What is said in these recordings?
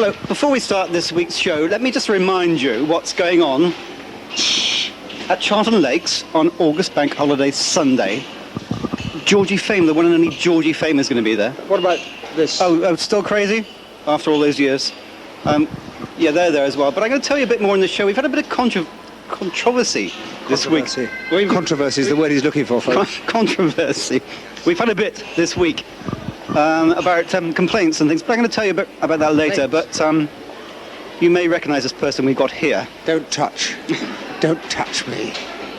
Hello, before we start this week's show, let me just remind you what's going on at Charlton Lakes on August Bank Holiday Sunday. Georgie Fame, the one and only Georgie Fame, is going to be there. What about this? Oh, still crazy? After all those years? Yeah, they're there as well. But I'm going to tell you a bit more in the show. We've had a bit of controversy this week. Controversy is the word he's looking for, folks. Controversy. We've had a bit this week about complaints and things, but I'm going to tell you a bit about that later. But you may recognise this person we've got here. Don't touch. Don't touch me.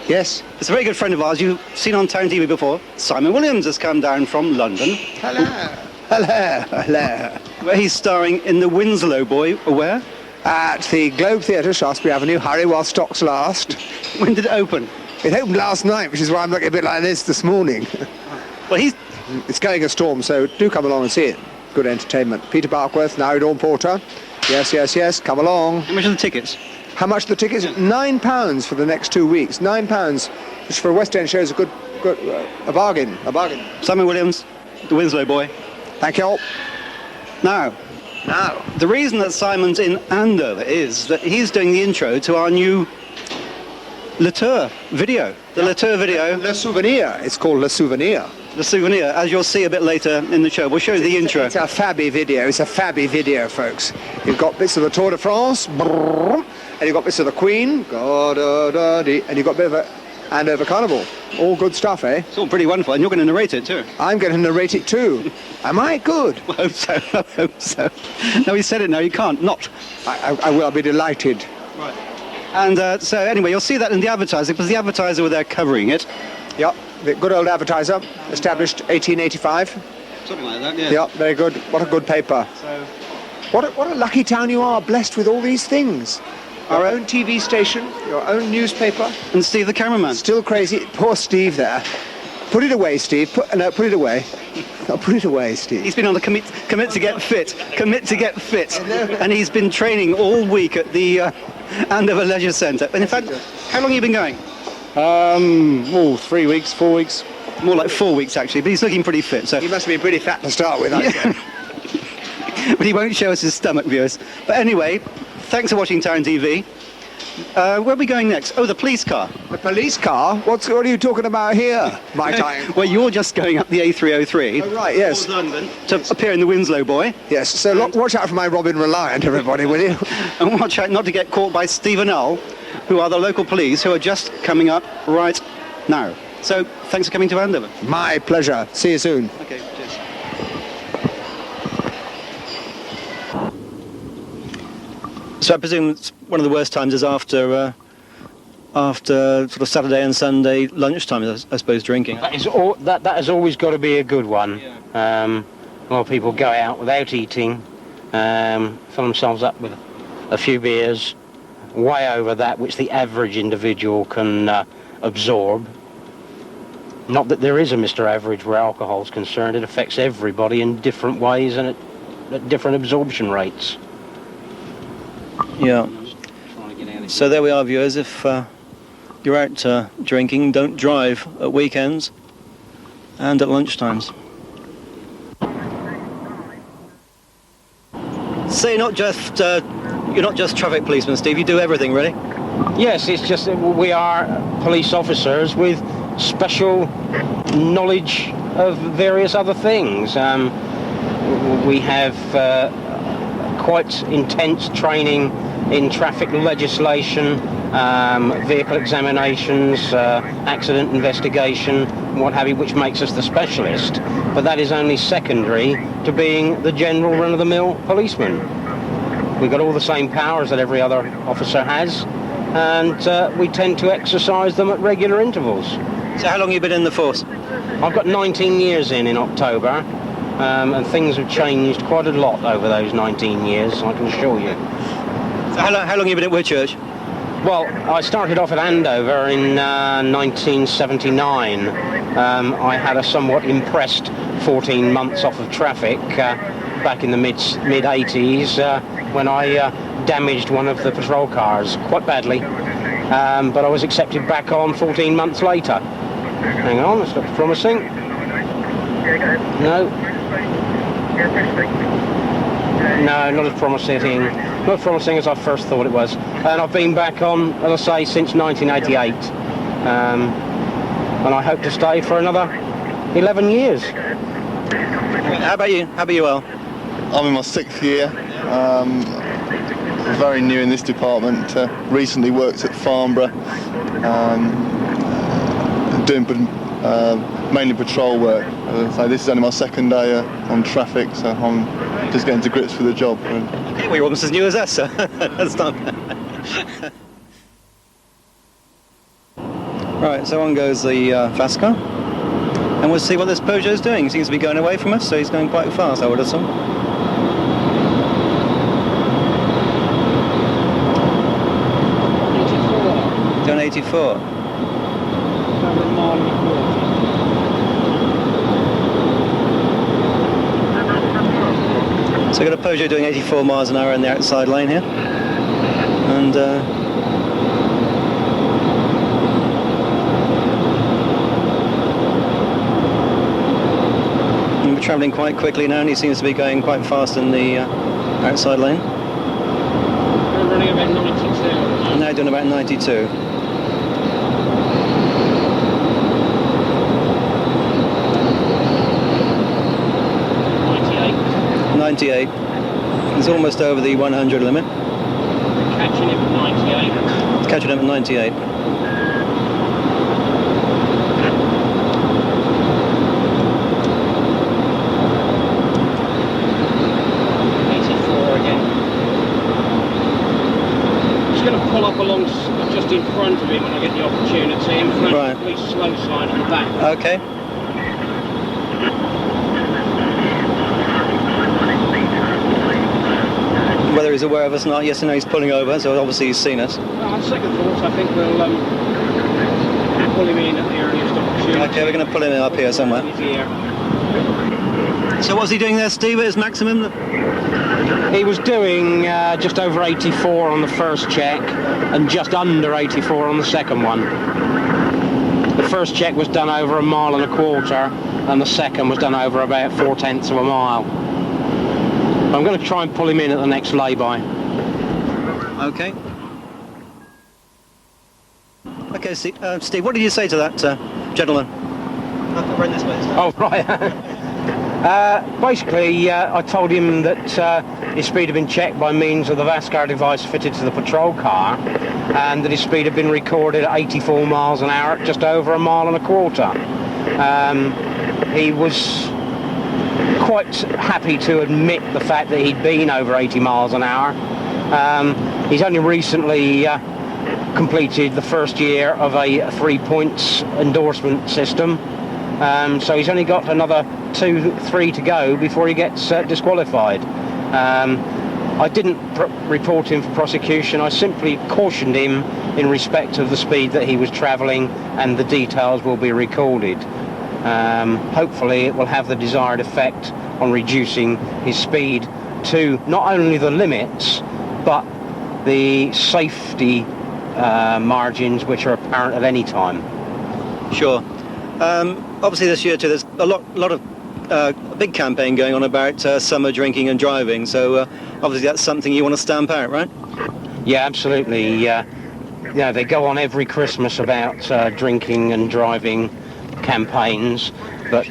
Yes? It's a very good friend of ours you've seen on Town TV before. Simon Williams has come down from London. Hello. Hello. Hello. Where he's starring in The Winslow Boy. Where? At the Globe Theatre, Shaftesbury Avenue. Hurry while stocks last. When did it open? It opened last night, which is why I'm looking a bit like this morning. Well, It's going a storm, so do come along and see it. Good entertainment. Peter Barkworth, Narry Dawn Porter. Yes, come along. How much are the tickets? How much are the tickets? £9 for the next 2 weeks. £9, which for a West End show is a bargain. A bargain. Simon Williams, The Winslow Boy. Thank you all. Now, the reason that Simon's in Andover is that he's doing the intro to our new Le Tour video. The Le Tour video. Le Souvenir. It's called Le Souvenir. The Souvenir, as you'll see a bit later in the show. We'll show you the intro. It's a fabby video. It's a fabby video, folks. You've got bits of the Tour de France, and you've got bits of the Queen, and you've got a bit of a Andover Carnival. All good stuff, eh? It's all pretty wonderful, and you're going to narrate it too. I'm going to narrate it too. Am I good? I hope so. I hope so. No, he said it now. You can't not. I will. I'll be delighted. Right. And so anyway, you'll see that in the advertising, because the advertiser were there covering it. Yep. The good old advertiser, established 1885. Something like that, yeah. Yep, very good. What a good paper. So, What a lucky town you are, blessed with all these things. Our own TV station, your own newspaper. And Steve, the cameraman. Still crazy. Poor Steve there. Put it away, Steve. Put it away. No, put it away, Steve. He's been on the commit to get fit. Commit to get fit. And he's been training all week at the Andover Leisure Centre. And in fact, how long have you been going? 3 weeks, 4 weeks. More like 4 weeks, actually. But he's looking pretty fit. So He must have been pretty fat to start with, yeah. But he won't show us his stomach, viewers. But anyway, thanks for watching Town TV. Where are we going next? Oh, the police car. The police car? What are you talking about here, my time? Well, you're just going up the A303. Oh, right, yes. London to appear in The Winslow Boy. Yes, so watch out for my Robin Reliant, everybody, will you? And watch out not to get caught by Stephen Hull, who are the local police, who are just coming up right now. So, thanks for coming to Andover. My pleasure. See you soon. Okay, cheers. So I presume it's one of the worst times is after sort of Saturday and Sunday lunchtime, I suppose, drinking. That has always got to be a good one. A lot of people go out without eating, fill themselves up with a few beers, way over that which the average individual can absorb. Not that there is a Mr. Average where alcohol is concerned. It affects everybody in different ways and at different absorption rates. Yeah. So there we are, viewers. If you're out drinking, don't drive at weekends and at lunchtimes. So you're not just traffic policemen, Steve. You do everything, really. Yes, it's just that we are police officers with special knowledge of various other things. We have quite intense training in traffic legislation, vehicle examinations, accident investigation, what have you, which makes us the specialist. But that is only secondary to being the general run-of-the-mill policeman. We've got all the same powers that every other officer has, and we tend to exercise them at regular intervals. So how long have you been in the force? I've got 19 years in October, and things have changed quite a lot over those 19 years, I can assure you. So how long have you been at Whitchurch? Well, I started off at Andover in 1979. I had a somewhat impressed 14 months off of traffic back in the mid-80s when I damaged one of the patrol cars quite badly. But I was accepted back on 14 months later. Hang on, this looks promising. No. No, not as promising. Not as promising as I first thought it was. And I've been back on, as I say, since 1988. And I hope to stay for another 11 years. How about you? How about you, Al? I'm in my 6th year. Very new in this department. Recently worked at Farnborough, doing mainly patrol work. So this is only my 2nd day on traffic, so I'm just getting to grips with the job. Okay, well, you're almost as new as us, so that's not bad. Right, so on goes the fast car. And we'll see what this Peugeot's doing. He seems to be going away from us, so he's going quite fast, I would assume. Doing 84. So we've got a Peugeot doing 84 miles an hour in the outside lane here. And we're travelling quite quickly now, and he seems to be going quite fast in the outside lane. We're running about 92. Now doing about 92. 98. He's almost over the 100 limit. Catching him at 98. Catching him at 98. Pull up along just in front of him when I get the opportunity, in front of the police slow sign at the back. Okay. Whether he's aware of us or not, yes, I know he's pulling over, so obviously he's seen us. Well, on second thoughts, I think we'll pull him in at the earliest opportunity. Okay, we're going to pull him in up here somewhere. So what's he doing there, Steve, at his maximum? He was doing just over 84 on the first check and just under 84 on the second one. The first check was done over 1.25 miles and the second was done over about 0.4 of a mile. I'm going to try and pull him in at the next lay-by. Okay. Okay, Steve, what did you say to that gentleman? Oh, right. Basically, I told him that his speed had been checked by means of the VASCAR device fitted to the patrol car, and that his speed had been recorded at 84 miles an hour at just over 1.25 miles. He was quite happy to admit the fact that he'd been over 80 miles an hour. He's only recently completed the first year of a 3 points endorsement system. So he's only got another 2-3 to go before he gets disqualified. I didn't report him for prosecution. I simply cautioned him in respect of the speed that he was travelling, and the details will be recorded. Hopefully it will have the desired effect on reducing his speed to not only the limits but the safety margins which are apparent at any time. Sure. Obviously this year too, there's a lot of a big campaign going on about summer drinking and driving, so obviously that's something you want to stamp out, right? Yeah, absolutely. They go on every Christmas about drinking and driving campaigns, but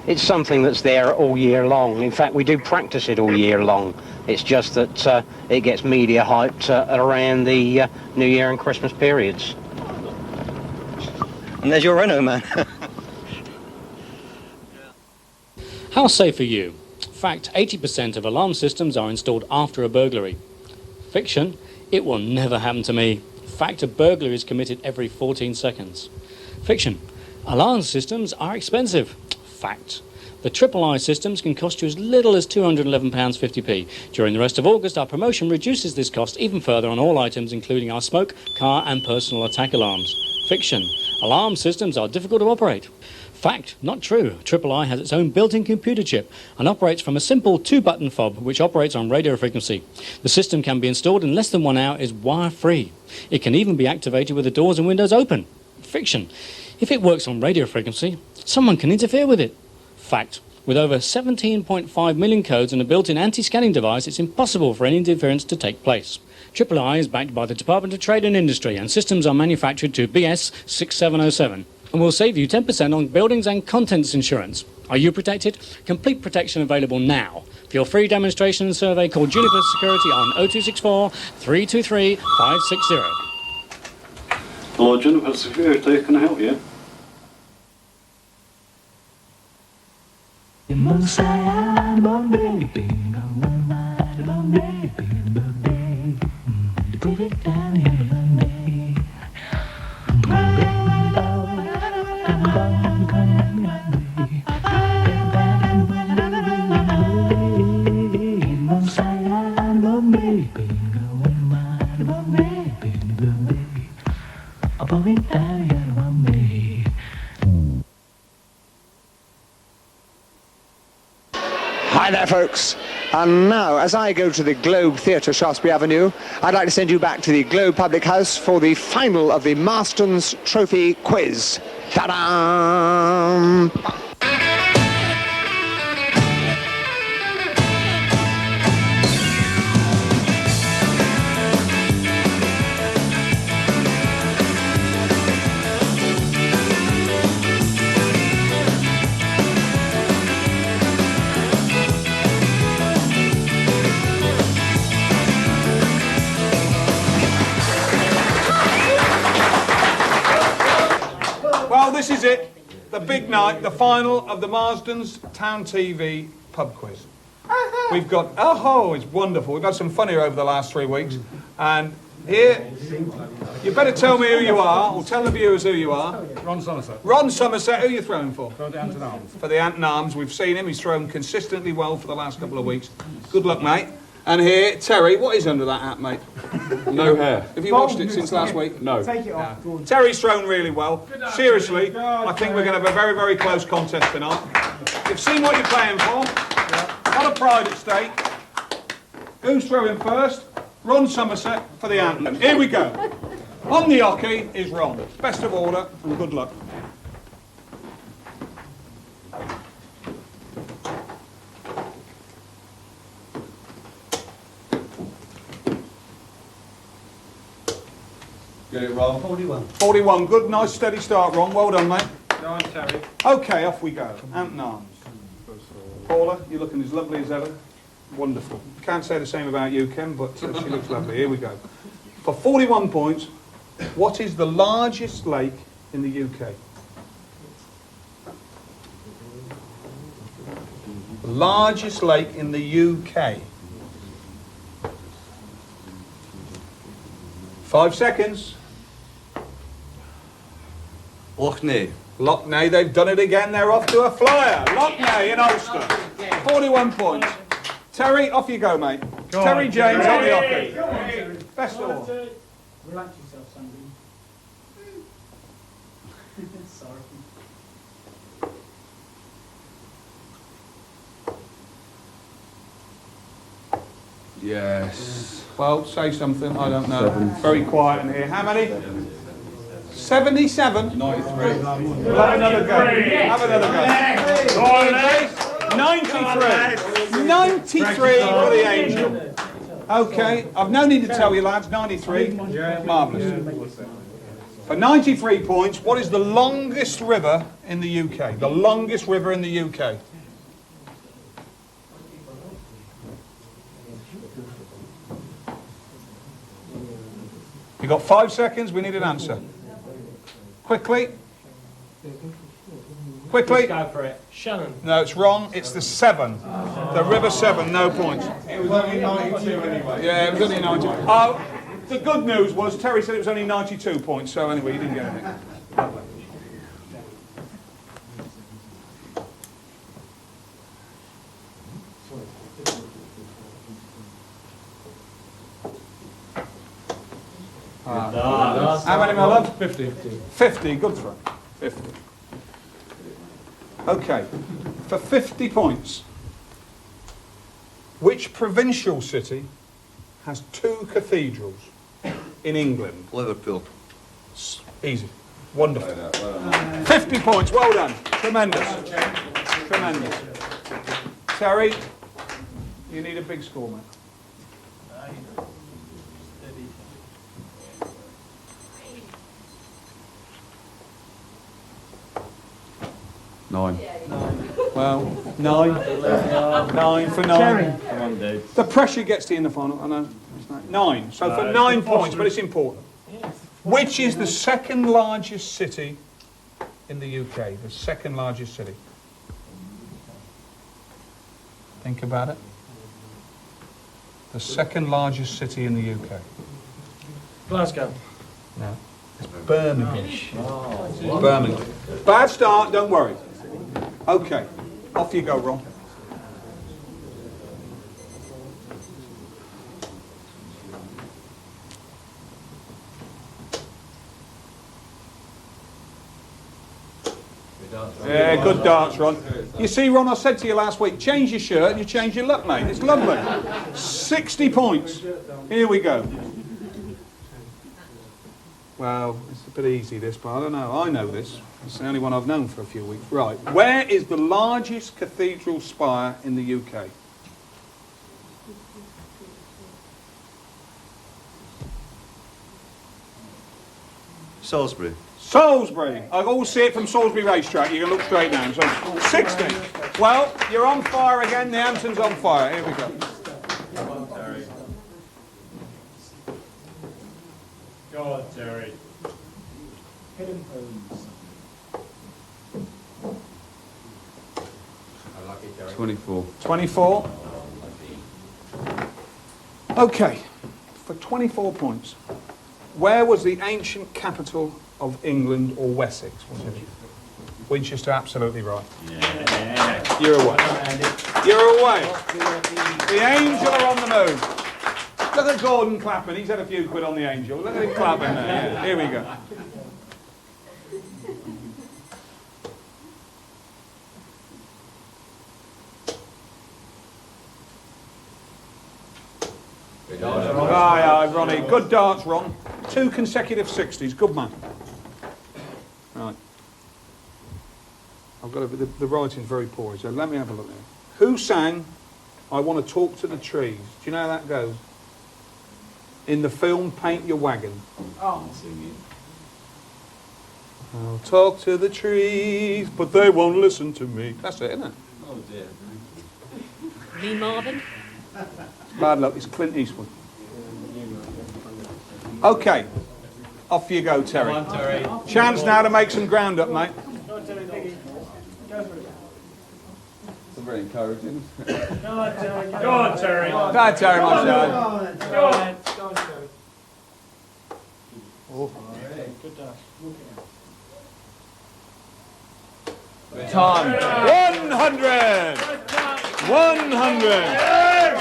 it's something that's there all year long. In fact, we do practice it all year long. It's just that it gets media hyped around the New Year and Christmas periods. And there's your Renault man. How safe are you? Fact, 80% of alarm systems are installed after a burglary. Fiction, it will never happen to me. Fact, a burglary is committed every 14 seconds. Fiction, alarm systems are expensive. Fact, the Triple I systems can cost you as little as £211.50p. During the rest of August, our promotion reduces this cost even further on all items, including our smoke, car and personal attack alarms. Fiction, alarm systems are difficult to operate. Fact, not true. Triple I has its own built-in computer chip and operates from a simple 2-button fob which operates on radio frequency. The system can be installed in less than 1 hour, is wire-free. It can even be activated with the doors and windows open. Fiction, if it works on radio frequency, someone can interfere with it. Fact, With over 17.5 million codes and a built-in anti-scanning device, it's impossible for any interference to take place. III is backed by the Department of Trade and Industry, and systems are manufactured to BS 6707 and will save you 10% on buildings and contents insurance. Are you protected? Complete protection available now. For your free demonstration and survey, call Juniper Security on 0264 323 560. Hello, Juniper Security, can I help you? Hi there, folks. And now, as I go to the Globe Theatre, Shaftesbury Avenue, I'd like to send you back to the Globe Public House for the final of the Marstons Trophy Quiz. Ta-da! Well, this is it. The big night, the final of the Marstons Town TV pub quiz. We've got, oh, it's wonderful. We've had some fun here over the last 3 weeks. And here, you better tell me who you are, or tell the viewers who you are. Ron Somerset. Ron Somerset, who are you throwing for? For the Anton Arms. For the Anton Arms. We've seen him. He's thrown consistently well for the last couple of weeks. Good luck, mate. And here, Terry, what is under that hat, mate? No hair. Have you watched it since last week? No. Take it off. Terry's thrown really well. Seriously, I think we're going to have a very, very close contest tonight. You've seen what you're playing for. A lot of pride at stake. Who's throwing first? Ron Somerset for the Anton. Here we go. On the hockey is Ron. Best of order and good luck. Get it, Ron. 41. 41, good, nice, steady start, Ron. Well done, mate. Go on, Terry. Okay, off we go. Anton Arms. Paula, you're looking as lovely as ever. Wonderful. Can't say the same about you, Ken, but she looks lovely. Here we go. For 41 points, what is the largest lake in the UK? Largest lake in the UK. 5 seconds. Loch Ness. Loch Ness, they've done it again. They're off to a flyer. Loch Ness in Ulster. 41 points. Terry, off you go, mate. Terry James on the hockey. Best of all. Relax yourself, Sandy. Sorry. Yes. Well, say something. I don't know. Very quiet in here. How many? 77? 93. Have another go. Have another go. 93. 93 for the Angel. Okay, I've no need to tell you, lads. 93. Marvellous. For 93 points, what is the longest river in the UK? The longest river in the UK. You've got 5 seconds. We need an answer. Quickly. Quickly. Go for it. Shannon. No, it's wrong. It's the Severn. The River Severn, no points. It was only 92 anyway. Yeah, it was only 92. Oh, the good news was Terry said it was only 92 points, so anyway, you didn't get anything. How many, my love? 50. 50, good throw. 50. Okay, for 50 points, which provincial city has 2 cathedrals in England? Liverpool. Easy. Wonderful. 50 points, well done. Tremendous. Tremendous. Terry, you need a big score, mate. 9. Well, 9. 9 for 9. Come on, dude. The pressure gets to you in the final, I know. 9. So for 9 points, but it's important. Which is the second largest city in the UK? The second largest city. Think about it. The second largest city in the UK. Glasgow. No. It's Birmingham. Birmingham. Bad start, don't worry. Okay, off you go, Ron. Yeah, good darts, Ron. You see, Ron, I said to you last week, change your shirt and you change your luck, mate. It's lovely. 60 points. Here we go. Well, it's a bit easy, this, but I don't know. I know this. It's the only one I've known for a few weeks. Right. Where is the largest cathedral spire in the UK? Salisbury. Salisbury. I always see it from Salisbury racetrack. You can look straight down. So 60. Well, you're on fire again. The Anton's on fire. Here we go. Go on, Terry. Hidden Homes. 24. 24. Okay. For 24 points. Where was the ancient capital of England or Wessex? Was it Winchester? Absolutely right. Yeah. You're away. You're away. The Angel are on the move. Look at Gordon clapping. He's had a few quid on the Angel. Look at him clapping there. Yeah. Here we go. Aye, Ronnie. Good darts, Ron. 2 consecutive 60s. Good man. Right. I've got the writing's very poor, so let me have a look there. Who sang I Want to Talk to the Trees? Do you know how that goes? In the film Paint Your Wagon. Oh. I'll talk to the trees, but they won't listen to me. That's it, isn't it? Oh dear. Lee Marvin. Bad luck, it's Clint Eastwood. Okay, off you go, Terry. Come on, Terry. Chance now to make some ground up, mate. Go on, Terry, Biggie. Go for it. It's very encouraging. Go on, Terry. Go on, Terry. Bad Terry, my son. Go on. Go on, Terry. Oh. Good dash. Time. 100! 100!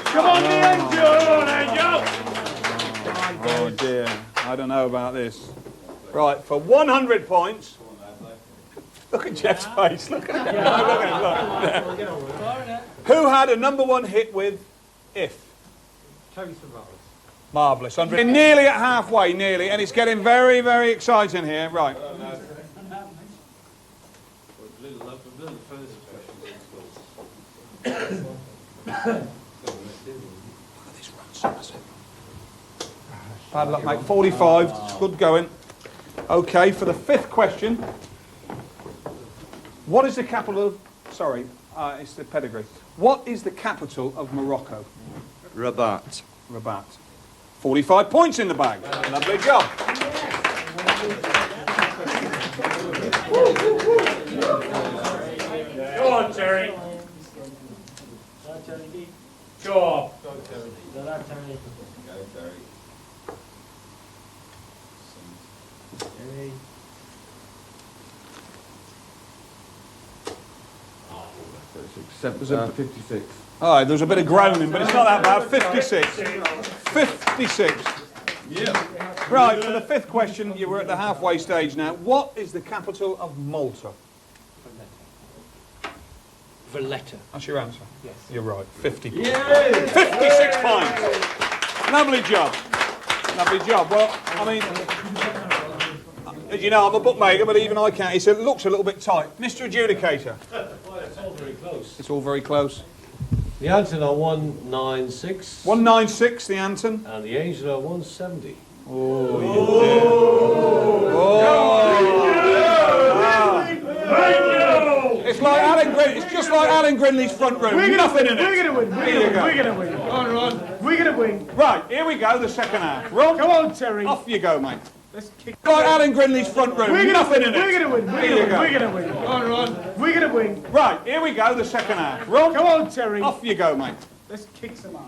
Come on, the Angel! Angel! Oh dear, I don't know about this. Right, for 100 points. Look at Jeff's face. Look at him. Look at him. Who had a #1 hit with If? Marvellous. We're nearly at halfway, nearly, and it's getting very, very exciting here. Right. Bad luck, mate. 45. It's good going. Okay, for the 5th question. What is the capital of... Sorry, it's the pedigree. What is the capital of Morocco? Rabat. Rabat. 45 points in the bag. Lovely job. Go on, Terry. Go on. Go, Terry. Go, Terry. Terry. 56. All right, there's a bit of groaning, but it's not that bad. 56. 56. Yeah. Right, for the 5th question, you were at the halfway stage now. What is the capital of Malta? Valletta. That's your answer? Yes. You're right. 50 points. 56 points. Lovely job. Lovely job. Well, I mean, As you know, I'm a bookmaker, but even I can't. It looks a little bit tight. Mr. Adjudicator. Well, it's all very close. It's all very close. The Anton are 196. 196, the Anton. And the Angel are 170. Oh, you did. It's like Alan Grindley. It's just like Alan Grindley's front room. Nothing in it. We're gonna win. We're gonna win. On, Ron. We're gonna win. Right, here we go. The second half. Ron, come on, Terry. Off you go, mate. Let's kick. Like Alan Grindley's front room. Nothing in it. We're gonna win. We're gonna win. On, Ron. We're gonna win. Right, here we go. The second half. Ron, come on, Terry. Off you go, mate. Let's kick some ass.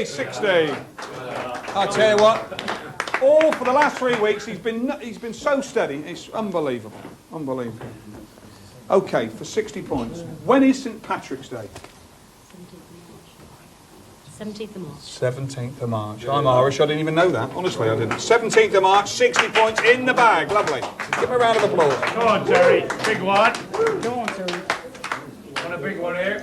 60. I tell you what, all for the last 3 weeks he's been so steady. It's unbelievable, unbelievable. Okay, for 60 points. When is St Patrick's Day? 17th of March. 17th of March. I'm Irish. I didn't even know that. Honestly, I didn't. 17th of March. 60 points in the bag. Lovely. Give him a round of applause. Come on, Terry. Big one. Come on, Terry. Want a big one here?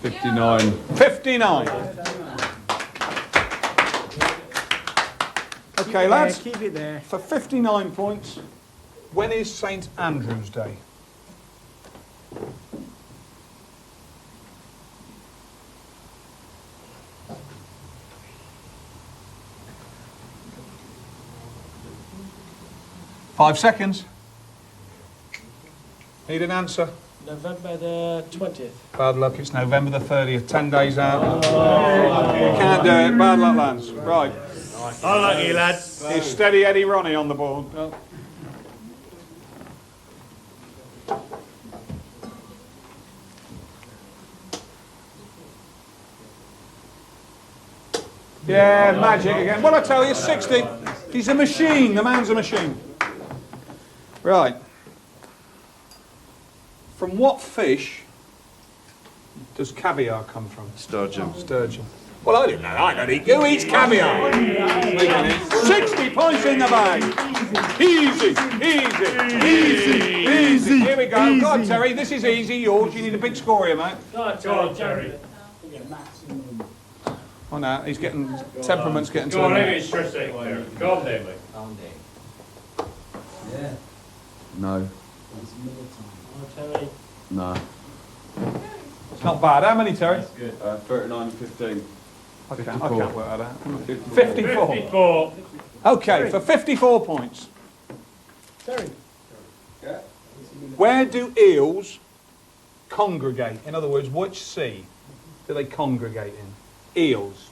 $59. 59. Okay, lads. Keep it there. For 59 points, when is St Andrew's Day? Five seconds. Need an answer? November the 20th. Bad luck, it's November the 30th, 10 days out. You can't do it, bad luck, lads. Right. Unlucky, lad. Is Steady Eddie Ronnie on the board? No. Yeah, magic again. What I tell you, 60. He's a machine, the man's a machine. Right. From what fish does caviar come from? Sturgeon. Sturgeon. Well, I didn't know. I don't eat. Who eats caviar? 60 points in the bag. Easy, easy, easy. Here we go. Go on, Terry. This is easy. Yours. You need a big score here, mate. Go on, Terry. Oh, no. He's getting... Temperament's getting to Go on, him. leave it stressed out there. Calm down, mate. Yeah. No. No. It's not bad. How many, Terry? 39 and 15. I can't work that out. 54. 54. Okay, for 54 points. Terry. Yeah. Where do eels congregate? In other words, which sea do they congregate in? Eels.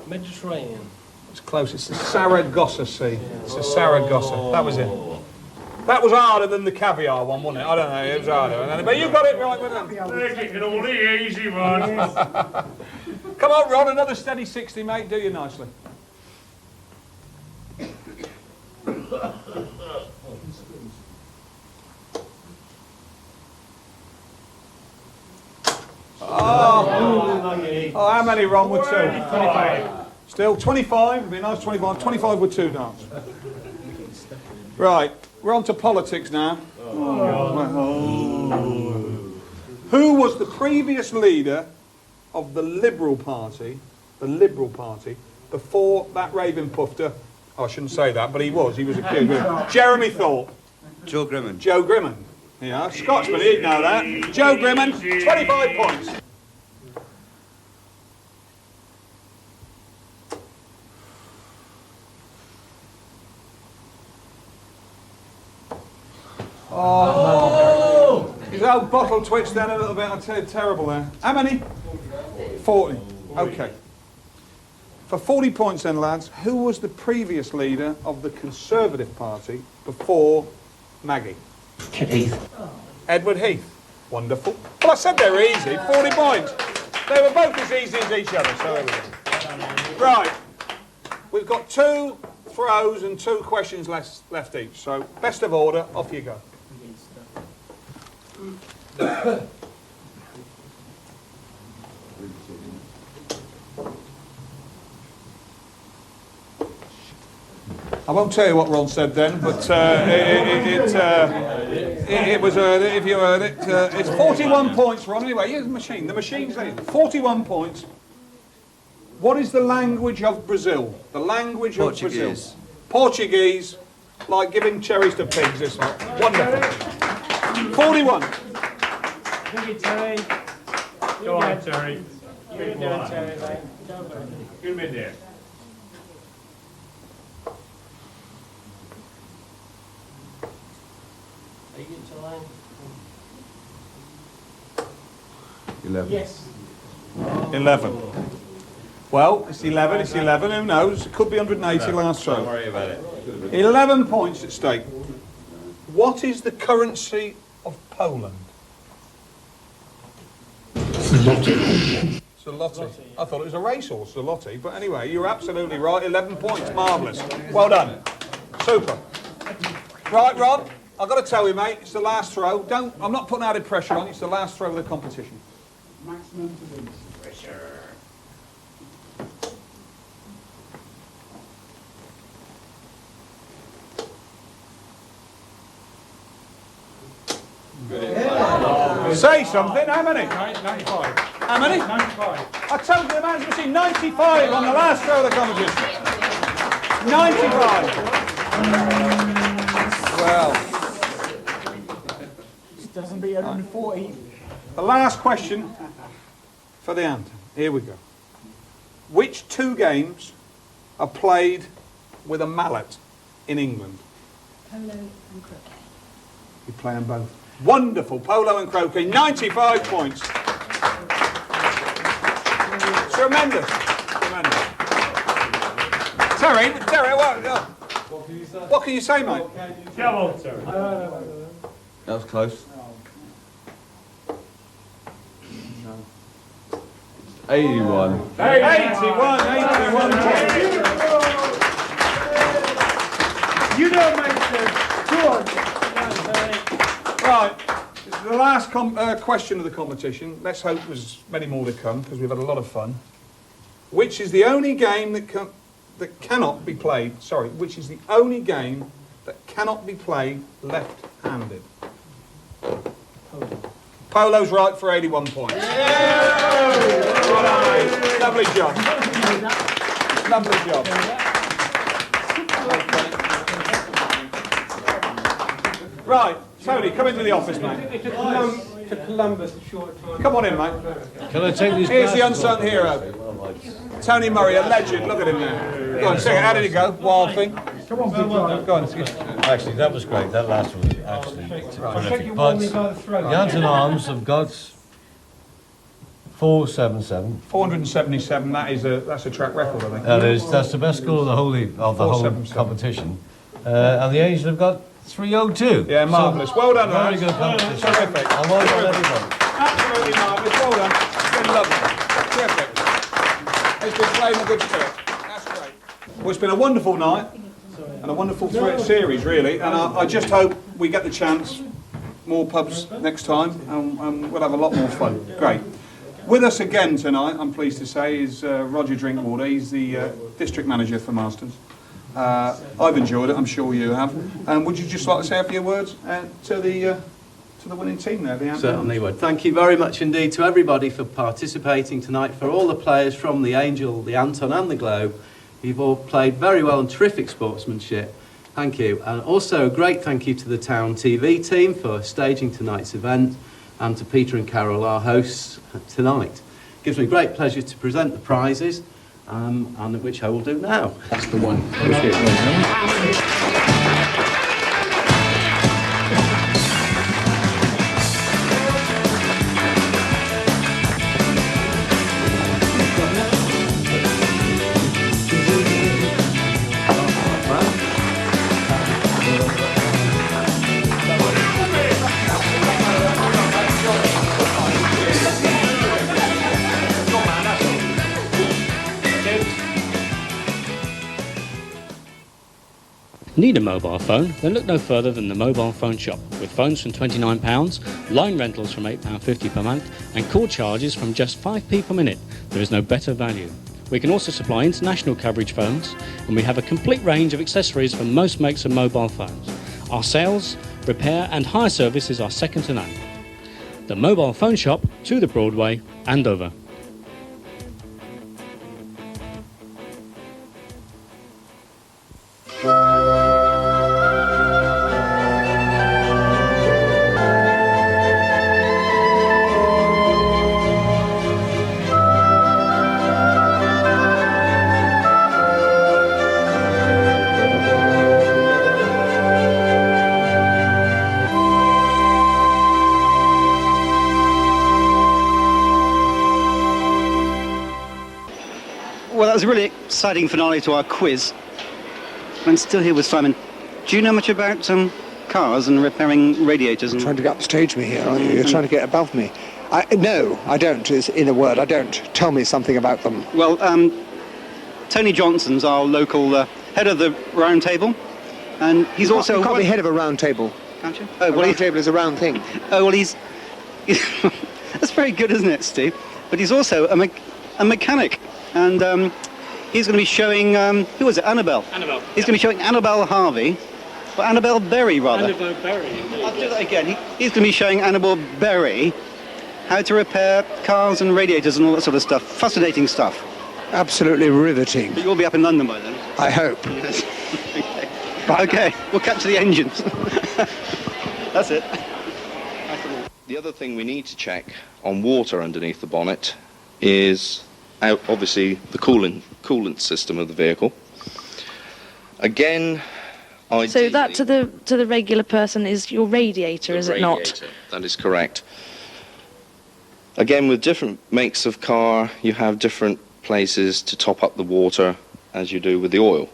Mediterranean. It's close. It's the Saragossa Sea. It's the Saragossa. That was it. That was harder than the caviar one, wasn't it? I don't know. It was harder. But you got it right with them. They're kicking all the easy ones. Come on, Ron. Another steady 60, mate. Do you nicely. Oh, how many, Ron, with two? 25. Still 25. It'd be a nice 25. 25 with two darts. Right, we're on to politics now. Who was the previous leader of the Liberal Party? The Liberal Party before that Raven Pufter. Oh, I shouldn't say that, but he was. He was a kid. Jeremy Thorpe. Joe Grimman. Joe Grimman. Yeah, Scotsman. He'd know that. Joe Grimman. 25 points. Oh, his old bottle twitched then a little bit. I tell you, terrible there. How many? 40. Okay. For 40 points then, lads, who was the previous leader of the Conservative Party before Maggie? Heath. Edward Heath. Wonderful. Well, I said they were easy. 40 points. They were both as easy as each other, so there we go. Right. We've got 2 throws and 2 questions left each. So, best of order, off you go. I won't tell you what Ron said then, but it was, if you heard it, it's 41 points, Ron. Anyway, here's the machine. The machine's there. 41 points. What is the language of Brazil? The language of Brazil. Portuguese, like giving cherries to pigs, this one. Wonderful. 41. Go on, Terry. Give him in there. Are you getting to line? 11. Yes. 11. Well, it's 11, it's 11, who knows? It could be 180 last throw. Don't worry about it. 11 points at stake. What is the currency of Poland? Zloty. I thought it was a racehorse, Zloty, but anyway, you're absolutely right. 11 points, marvellous. Well done. Super. Right, Rob, I've got to tell you, mate, it's the last throw. I'm not putting added pressure on, it's the last throw of the competition. Maximum pressure. Say something, how many? 95. How many? 95. I told you the man's machine, 95 on the last throw of the competition. 95. Well. This doesn't beat 140. The last question for the Anton. Here we go. Which two games are played with a mallet in England? Polo and croquet. You play them both. Wonderful. Polo and croquet. 95 points. Tremendous. Tremendous. Terry, what can you say, mate? Come on, Terry. That was close. 81. 81 points. You don't make sense. Go on. Right, this is the last question of the competition. Let's hope there's many more to come because we've had a lot of fun. Which is the only game that cannot be played? Sorry, which is the only game that cannot be played left-handed? Polo's right for 81 points. Right, lovely job. Lovely job. Right. Tony, come into the office, mate. To Columbus, a short time. Come on in, mate. Can I take these? Here's the unsung hero. Tony Murray, a legend. Look at him there. Go on, sing it. How did it go? Wild thing. Come on, go on. Actually, that was great. That last one was actually terrific. But the Anton Arms have got 477. 477. That's a track record, I think. That's the best score of the whole competition. And the Asians have got 302. Yeah, marvellous. Well done, very lads. good competition. Terrific. And well done, everyone. Absolutely marvellous. Well done. It's been lovely. Terrific. It's been playing a good spirit. That's great. Well, it's been a wonderful night and a wonderful series, really. And I just hope we get the chance, more pubs next time, and we'll have a lot more fun. Great. With us again tonight, I'm pleased to say, is Roger Drinkwater. He's the district manager for Marstons. I've enjoyed it, I'm sure you have. And would you just like to say a few words to the winning team there? Certainly would. Thank you very much indeed to everybody for participating tonight, for all the players from the Angel, the Anton and the Globe. You've all played very well and terrific sportsmanship. Thank you. And also a great thank you to the Town TV team for staging tonight's event, and to Peter and Carol, our hosts tonight. It gives me great pleasure to present the prizes, and which I will do now. That's the one. Need a mobile phone? Then look no further than the Mobile Phone Shop, with phones from £29, line rentals from £8.50 per month, and call charges from just 5p per minute. There is no better value. We can also supply international coverage phones, and we have a complete range of accessories for most makes of mobile phones. Our sales, repair and hire services are second to none. The Mobile Phone Shop, to the Broadway, Andover. Well, that was a really exciting finale to our quiz. I'm still here with Simon. Do you know much about cars and repairing radiators? And Trying to upstage me here, aren't you? You're trying to get above me. No, I don't, is in a word, I don't. Tell me something about them. Well, Tony Johnson's our local head of the round table, and he's also... You can't be head of a round table. Can't you? A round table is a round thing. Oh, well, he's... That's very good, isn't it, Steve? But he's also a mechanic, and he's going to be showing... who was it? Annabel. Annabel. He's going to be showing Annabel Harvey, or Annabel Berry, rather. Annabel Berry, indeed. I'll do that again. He's going to be showing Annabel Berry how to repair cars and radiators and all that sort of stuff. Fascinating stuff. Absolutely riveting. But you'll be up in London by then. I hope. Yes. Okay, we'll capture the engines. That's it. The other thing we need to check on water underneath the bonnet is obviously the coolant system of the vehicle. Again, ideally, so that to the regular person is your radiator, is it not? That is correct. Again, with different makes of car, you have different places to top up the water as you do with the oil.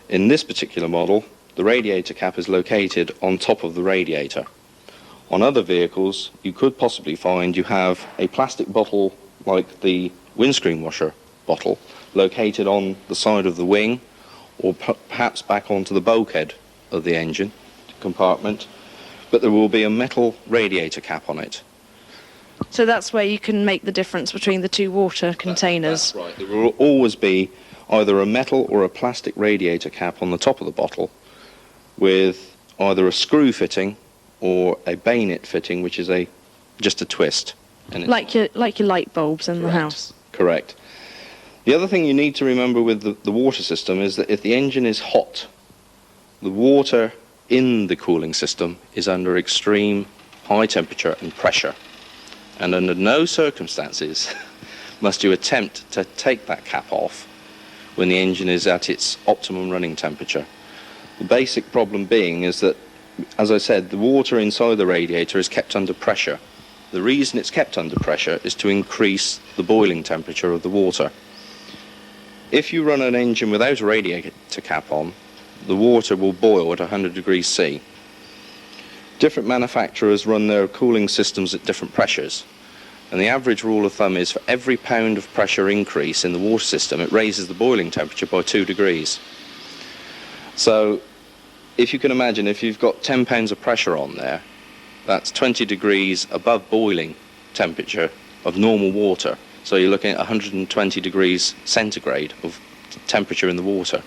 In this particular model, the radiator cap is located on top of the radiator. On other vehicles, you could possibly find you have a plastic bottle like the windscreen washer bottle located on the side of the wing, or perhaps back onto the bulkhead of the engine compartment, but there will be a metal radiator cap on it. So that's where you can make the difference between the two water containers. That's right. There will always be either a metal or a plastic radiator cap on the top of the bottle with either a screw fitting or a bayonet fitting, which is just a twist. And like your light bulbs in the house. Correct. The other thing you need to remember with the water system is that if the engine is hot, the water in the cooling system is under extreme high temperature and pressure. And under no circumstances must you attempt to take that cap off when the engine is at its optimum running temperature. The basic problem being is that, as I said, the water inside the radiator is kept under pressure. The reason it's kept under pressure is to increase the boiling temperature of the water. If you run an engine without a radiator cap on, the water will boil at 100 degrees C. Different manufacturers run their cooling systems at different pressures, and the average rule of thumb is for every pound of pressure increase in the water system, it raises the boiling temperature by 2 degrees. So if you can imagine, if you've got 10 pounds of pressure on there, that's 20 degrees above boiling temperature of normal water. So you're looking at 120 degrees centigrade of temperature in the water.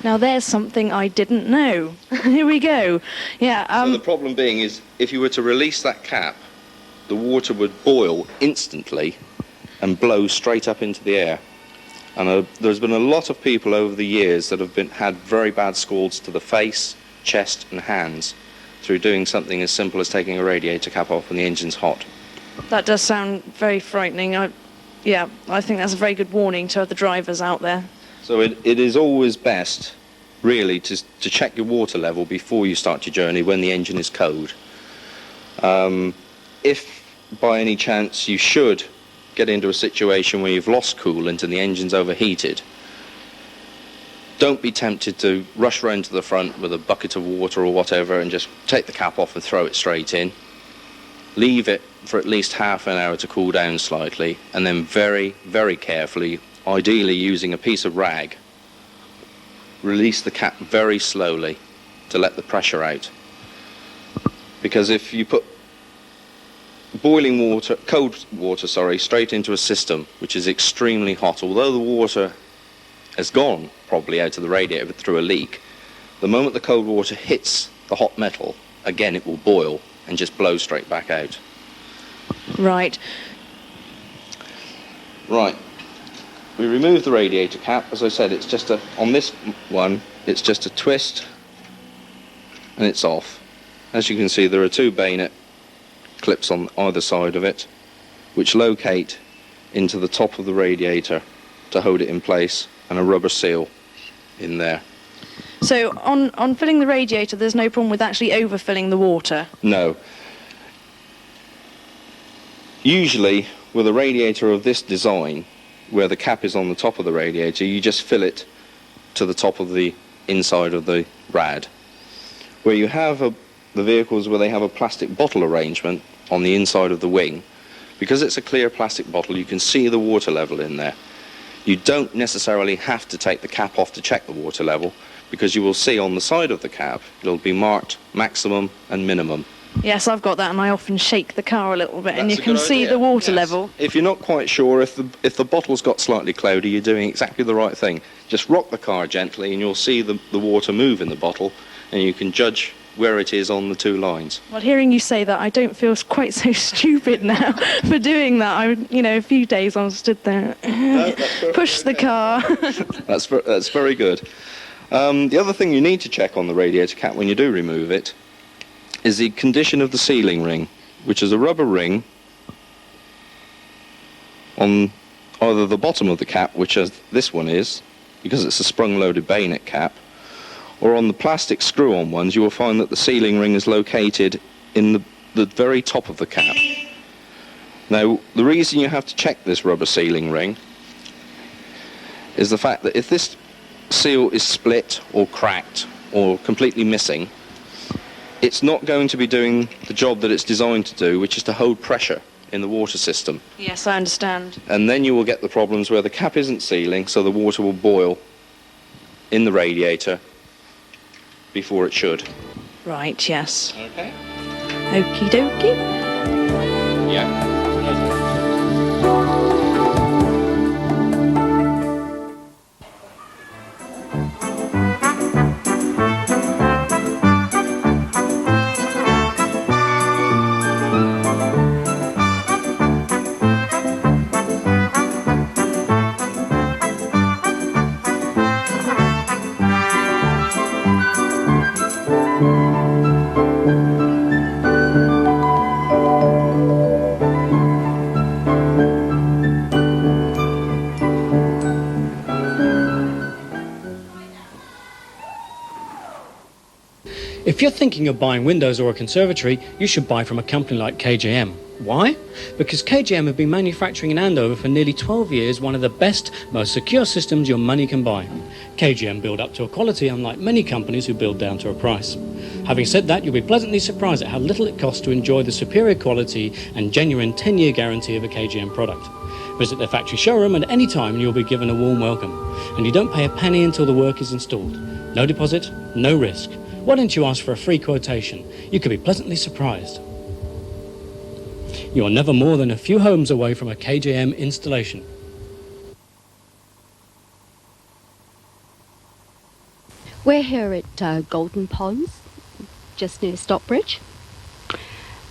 Now there's something I didn't know. Here we go. Yeah. So the problem being is, if you were to release that cap, the water would boil instantly and blow straight up into the air. And there's been a lot of people over the years that have had very bad scalds to the face, chest and hands through doing something as simple as taking a radiator cap off when the engine's hot. That does sound very frightening. I think that's a very good warning to the drivers out there. So it is always best, really, to check your water level before you start your journey when the engine is cold. If by any chance you should get into a situation where you've lost coolant and the engine's overheated, don't be tempted to rush round to the front with a bucket of water or whatever and just take the cap off and throw it straight in. Leave it for at least half an hour to cool down slightly, and then very, very carefully, ideally using a piece of rag, release the cap very slowly to let the pressure out. Because if you put cold water, straight into a system which is extremely hot, although the water has gone probably out of the radiator through a leak, the moment the cold water hits the hot metal, again it will boil and just blow straight back out. Right. Right. We remove the radiator cap. As I said, it's just on this one, it's just a twist and it's off. As you can see, there are two bayonet clips on either side of it, which locate into the top of the radiator to hold it in place, and a rubber seal in there. So on filling the radiator, there's no problem with actually overfilling the water? No. Usually, with a radiator of this design, where the cap is on the top of the radiator, you just fill it to the top of the inside of the rad. Where you have the vehicles where they have a plastic bottle arrangement on the inside of the wing, because it's a clear plastic bottle, you can see the water level in there. You don't necessarily have to take the cap off to check the water level, because you will see on the side of the cap it'll be marked maximum and minimum. Yes, I've got that, and I often shake the car a little bit, and you That's a can good see idea. the water Yes. level. If you're not quite sure, if the bottle's got slightly cloudy, you're doing exactly the right thing. Just rock the car gently and you'll see the water move in the bottle, and you can judge where it is on the two lines. Well, hearing you say that, I don't feel quite so stupid now for doing that. A few days I stood there, push the car. That's very good. The other thing you need to check on the radiator cap when you do remove it is the condition of the sealing ring, which is a rubber ring on either the bottom of the cap, which as this one is, because it's a sprung-loaded bayonet cap, or on the plastic screw-on ones, you will find that the sealing ring is located in the very top of the cap. Now, the reason you have to check this rubber sealing ring is the fact that if this seal is split or cracked or completely missing, it's not going to be doing the job that it's designed to do, which is to hold pressure in the water system. Yes, I understand. And then you will get the problems where the cap isn't sealing, so the water will boil in the radiator before it should. Right, yes. Okay. Okie dokie. Yeah. If you're thinking of buying windows or a conservatory, you should buy from a company like KJM. Why? Because KJM have been manufacturing in Andover for nearly 12 years one of the best, most secure systems your money can buy. KJM build up to a quality unlike many companies who build down to a price. Having said that, you'll be pleasantly surprised at how little it costs to enjoy the superior quality and genuine 10-year guarantee of a KJM product. Visit their factory showroom at any time and you'll be given a warm welcome. And you don't pay a penny until the work is installed. No deposit, no risk. Why don't you ask for a free quotation? You could be pleasantly surprised. You're never more than a few homes away from a KJM installation. We're here at Golden Ponds, just near Stockbridge.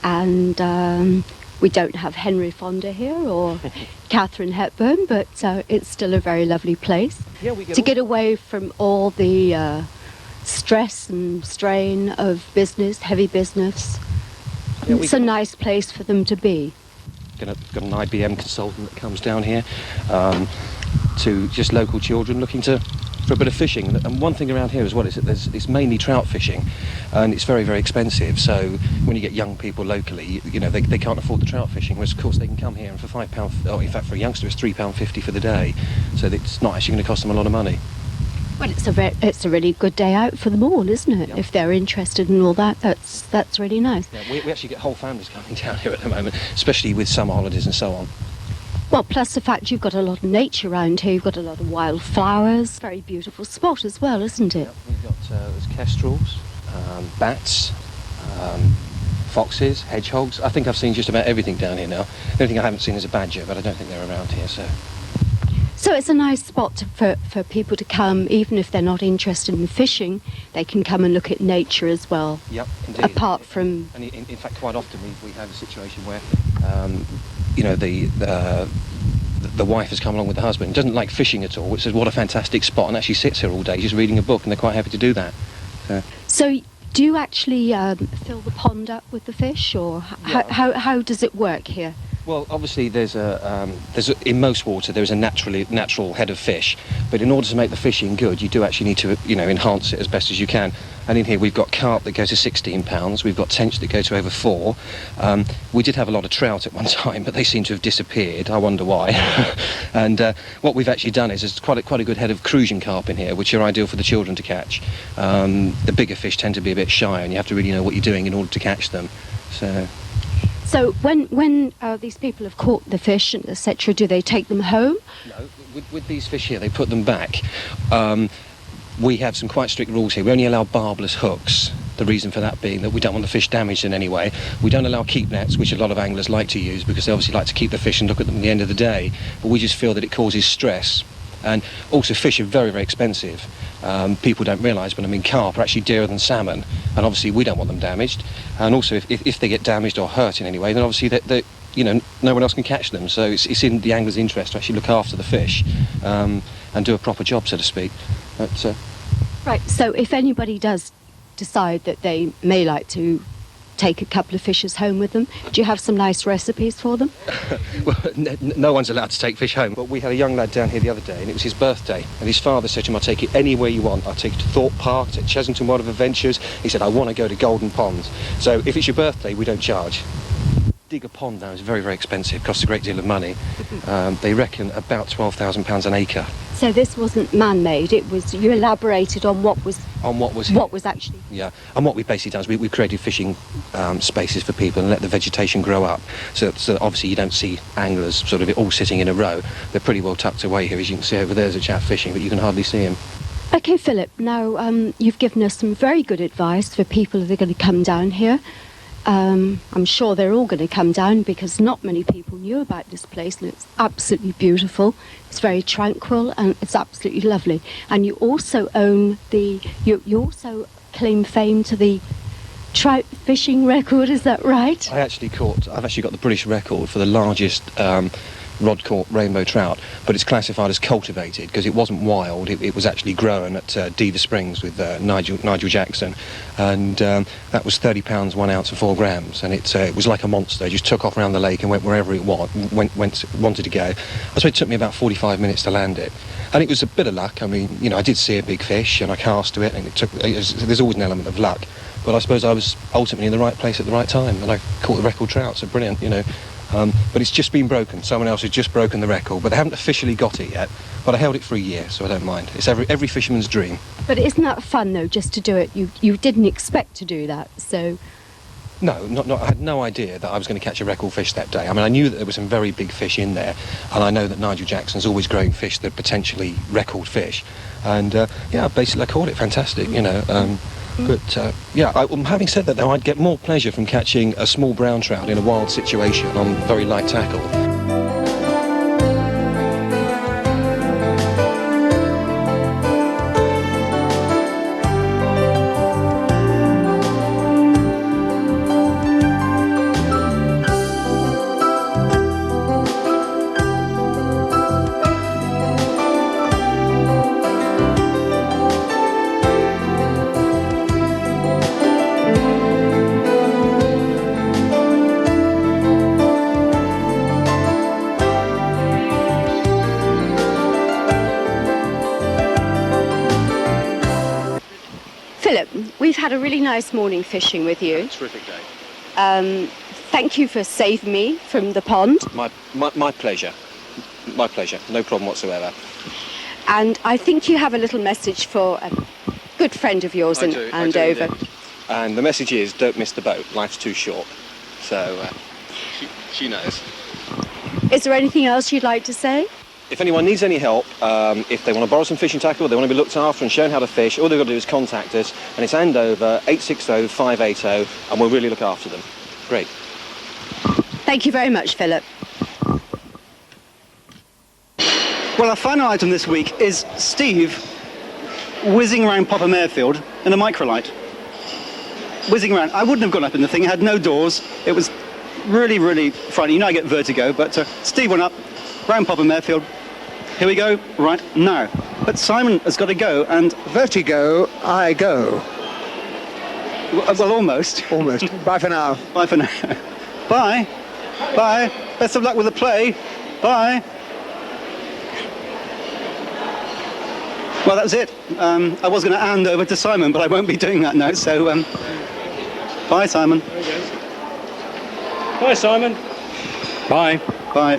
And we don't have Henry Fonda here or Catherine Hepburn, but it's still a very lovely place to get away from all the stress and strain of business, heavy business. Yeah, it's a nice place for them to be. Got an IBM consultant that comes down here to just local children looking for a bit of fishing. And one thing around here as well is that it's mainly trout fishing, and it's very, very expensive. So when you get young people locally, they can't afford the trout fishing, whereas of course they can come here and for £5, or in fact for a youngster it's £3.50 for the day. So it's not actually going to cost them a lot of money. Well, it's a really good day out for them all, isn't it? If they're interested in all that, that's really nice. Yeah, we actually get whole families coming down here at the moment, especially with summer holidays and so on. Well, plus the fact you've got a lot of nature around here, you've got a lot of wildflowers, very beautiful spot as well, isn't it? Yeah, we've got there's kestrels, bats, foxes, hedgehogs. I think I've seen just about everything down here now. The only thing I haven't seen is a badger, but I don't think they're around here, so... So it's a nice spot for people to come, even if they're not interested in fishing, they can come and look at nature as well. Yep, indeed. Apart from... And in fact, quite often we have a situation where, you know, the wife has come along with the husband, doesn't like fishing at all, which says, what a fantastic spot, and actually sits here all day just reading a book, and they're quite happy to do that. So do you actually fill the pond up with the fish, or how does it work here? Well, obviously in most water there's a natural head of fish, but in order to make the fishing good, you do actually need to, you know, enhance it as best as you can. And in here we've got carp that go to 16 pounds, we've got tench that go to over 4. We did have a lot of trout at one time, but they seem to have disappeared. I wonder why. And what we've actually done is there's quite a good head of crucian carp in here, which are ideal for the children to catch. The bigger fish tend to be a bit shy, and you have to really know what you're doing in order to catch them. So when these people have caught the fish, etc., do they take them home? No, with these fish here, they put them back. We have some quite strict rules here. We only allow barbless hooks. The reason for that being that we don't want the fish damaged in any way. We don't allow keep nets, which a lot of anglers like to use because they obviously like to keep the fish and look at them at the end of the day. But we just feel that it causes stress. And also fish are very, very expensive. People don't realise, but I mean carp are actually dearer than salmon, and obviously we don't want them damaged. And also if they get damaged or hurt in any way, then obviously they you know, no one else can catch them. So it's in the angler's interest to actually look after the fish and do a proper job, so to speak. But, Right, so if anybody does decide that they may like to take a couple of fishes home with them, do you have some nice recipes for them? Well, no one's allowed to take fish home, but we had a young lad down here the other day, and it was his birthday, and his father said to him, I'll take it anywhere you want. I'll take you to Thorpe Park, to Chesington World of Adventures. He said, I want to go to Golden Ponds. So if it's your birthday, we don't charge. Dig a pond now is very, very expensive, costs a great deal of money. They reckon about £12,000 an acre. So this wasn't man-made, it was, you elaborated on what was actually... Yeah, and what we've basically done is we've created fishing spaces for people and let the vegetation grow up. So obviously you don't see anglers sort of all sitting in a row. They're pretty well tucked away here, as you can see over there. There's a chap fishing, but you can hardly see him. OK, Philip, now you've given us some very good advice for people that are going to come down here. I'm sure they're all going to come down because not many people knew about this place, and it's absolutely beautiful. It's very tranquil and it's absolutely lovely. And you also own you also claim fame to the trout fishing record, is that right? I've actually got the British record for the largest rod-caught rainbow trout, but it's classified as cultivated because it wasn't wild. It was actually grown at Deaver Springs with Nigel Jackson, and that was £30 1 ounce for 4 grams, and it was like a monster. It just took off around the lake and went wherever it wanted to go. I suppose it took me about 45 minutes to land it, and it was a bit of luck. I mean, you know, I did see a big fish and I cast to it, and there's always an element of luck, but I suppose I was ultimately in the right place at the right time, and I caught the record trout. So brilliant, you know. But it's just been broken. Someone else has just broken the record, but they haven't officially got it yet. But I held it for a year, so I don't mind. It's every fisherman's dream. But isn't that fun, though, just to do it? You didn't expect to do that, so... No, I had no idea that I was going to catch a record fish that day. I mean, I knew that there were some very big fish in there, and I know that Nigel Jackson's always growing fish that are potentially record fish. And, yeah, basically I caught it. Fantastic, you know. But, having said that, though, I'd get more pleasure from catching a small brown trout in a wild situation on very light tackle. We've had a really nice morning fishing with you. Terrific day. Thank you for saving me from the pond. My pleasure. My pleasure. No problem whatsoever. And I think you have a little message for a good friend of yours in Andover. And the message is, don't miss the boat. Life's too short. So she knows. Is there anything else you'd like to say? if anyone needs any help, if they want to borrow some fishing tackle, they want to be looked after and shown how to fish, all they've got to do is contact us, and it's Andover 860-580, and we'll really look after them. Great. Thank you very much, Philip. Well, our final item this week is Steve whizzing around Popham Airfield in a microlight. Whizzing around. I wouldn't have gone up in the thing. It had no doors. It was really, really frightening. You know I get vertigo, but Steve went up round Popham Airfield. Here we go, right now. But Simon has got to go, and... Vertigo, I go. Well, almost. Almost. Bye for now. Bye for now. Bye. Bye. Best of luck with the play. Bye. Well, that's it. I was going to hand over to Simon, but I won't be doing that now, so... bye, Simon. There he goes. Bye, Simon. Bye. Bye.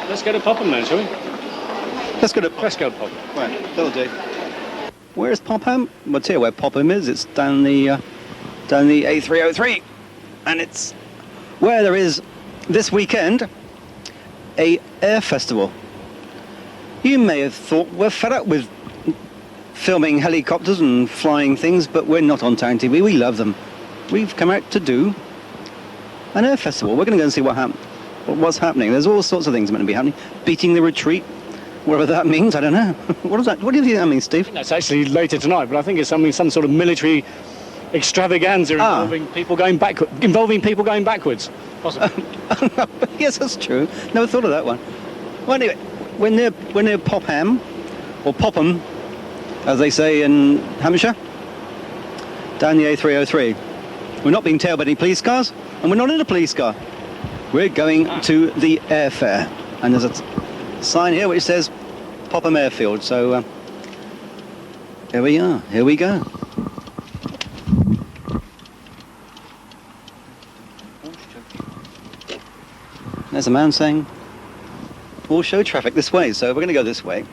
Let's go to Popham then, shall we? Let's go to Popham. Right, that'll do. Where's Popham? Well, I'll tell you where Popham is. It's down the A303. And it's where there is, this weekend, a air festival. You may have thought we're fed up with filming helicopters and flying things, but we're not on Town TV. We love them. We've come out to do an air festival. We're going to go and see what's happening. There's all sorts of things going to be happening. Beating the retreat, whatever that means, I don't know. What do you think that means, Steve? It's actually later tonight, but I think it's some sort of military extravaganza involving people going backwards. Possibly. Yes, that's true. Never thought of that one. Well, anyway, we're near Popham, or Popham, as they say in Hampshire, down the A303. We're not being tailed by any police cars, and we're not in a police car. We're going to the airfair, and there's a sign here which says Popham Airfield, so here we are, here we go. There's a man saying, all show traffic this way, so we're going to go this way.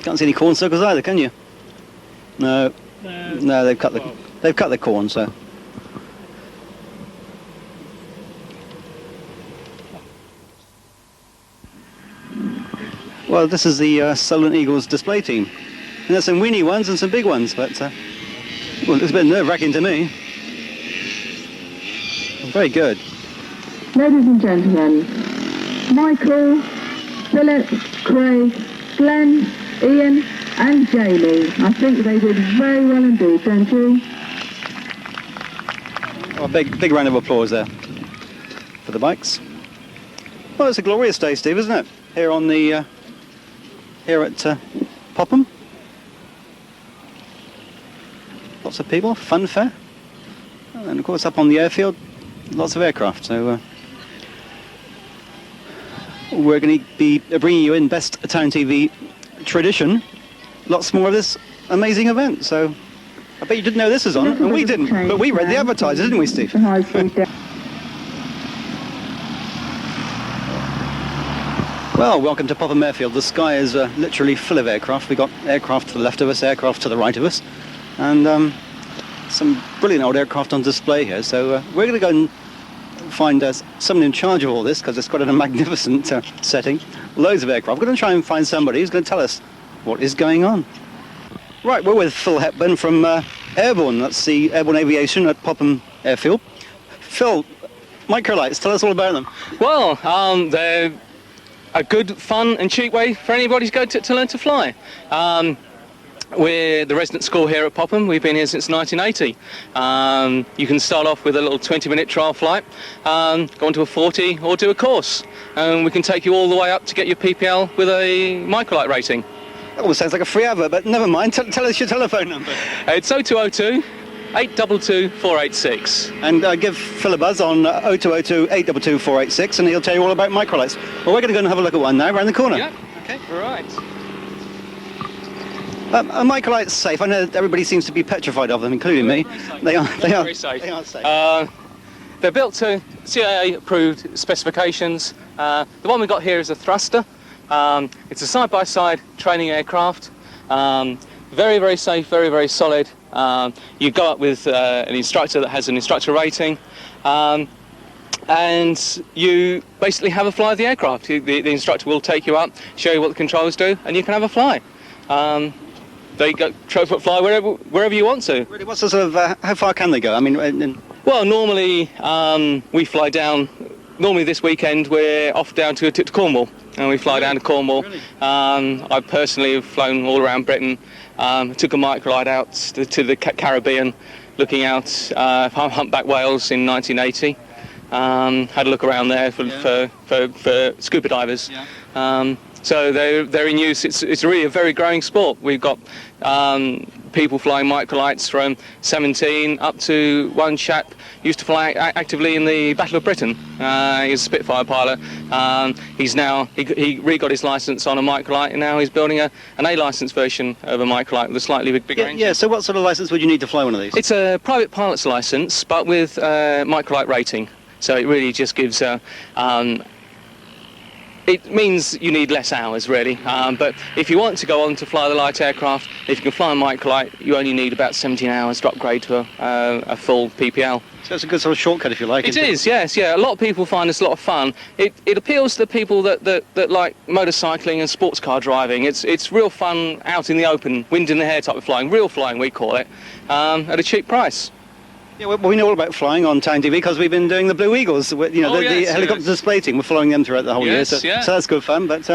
Can't see any corn circles either, can you? No, they've cut the corn, so. Well, this is the Solent Eagles display team. And there's some weeny ones and some big ones, but well, it's a bit nerve-wracking to me. Very good. Ladies and gentlemen, Michael, Philip, Craig, Glenn, Ian and Jamie. I think they did very well indeed, don't you? Well, big round of applause there for the bikes. Well, it's a glorious day, Steve, isn't it? Here on the here at Popham. Lots of people, fun fair, and of course up on the airfield, lots of aircraft. So we're going to be bringing you in Best Town TV tradition. Lots more of this amazing event. So I bet you didn't know this was on, and we didn't, but we read the advertiser, didn't we, Steve? Well, welcome to Popham Airfield. The sky is literally full of aircraft. We've got aircraft to the left of us, aircraft to the right of us, and some brilliant old aircraft on display here. So we're going to go and find someone in charge of all this, because it's got a magnificent setting. Loads of aircraft. We're going to try and find somebody who's going to tell us what is going on. Right, we're with Phil Hepburn from Airborne. That's the Airborne Aviation at Popham Airfield. Phil, microlights, tell us all about them. Well, they're a good, fun and cheap way for anybody to learn to fly. We're the resident school here at Popham. We've been here since 1980. You can start off with a little 20-minute trial flight, go on to a 40 or do a course. And we can take you all the way up to get your PPL with a microlight rating. That almost sounds like a free advert, but never mind. Tell us your telephone number. It's 0202 822 486. And give Phil a buzz on 0202 822 486, and he'll tell you all about microlights. Well, we're going to go and have a look at one now, around the corner. Yeah, okay, right. A microlight's safe. I know everybody seems to be petrified of them, including me. They are very safe. They are safe. They're built to CIA-approved specifications. The one we got here is a thruster. It's a side-by-side training aircraft. Very, very safe, very, very solid. You go up with an instructor that has an instructor rating. and you basically have a fly of the aircraft. The instructor will take you up, show you what the controls do, and you can have a fly. They go fly wherever you want to. Really, what's the sort of how far can they go? I mean, well, normally we fly down. Normally this weekend we're off down to Cornwall, and we fly down to Cornwall. Really? I personally have flown all around Britain. Took a microlight out to the Caribbean, looking out humpback whales in 1980. Had a look around there for scuba divers. Yeah. So they're in use. It's really a very growing sport. We've got people flying microlights from 17 up to one chap used to fly actively in the Battle of Britain. He's a Spitfire pilot. He re-got his licence on a microlight, and now he's building an A-licence version of a microlight with a slightly bigger engine. Yeah, so what sort of licence would you need to fly one of these? It's a private pilot's licence, but with microlight rating. So it really just gives it means you need less hours, really. But if you want to go on to fly the light aircraft, if you can fly a microlight, you only need about 17 hours to upgrade to a full PPL. So it's a good sort of shortcut, if you like. It is, yes, yeah. A lot of people find this a lot of fun. It appeals to the people that like motorcycling and sports car driving. It's real fun out in the open, wind in the hair type of flying, real flying we call it, at a cheap price. Yeah, well, we know all about flying on Time TV because we've been doing the Blue Eagles, the helicopter display team. We're following them throughout the whole year, so that's good fun. But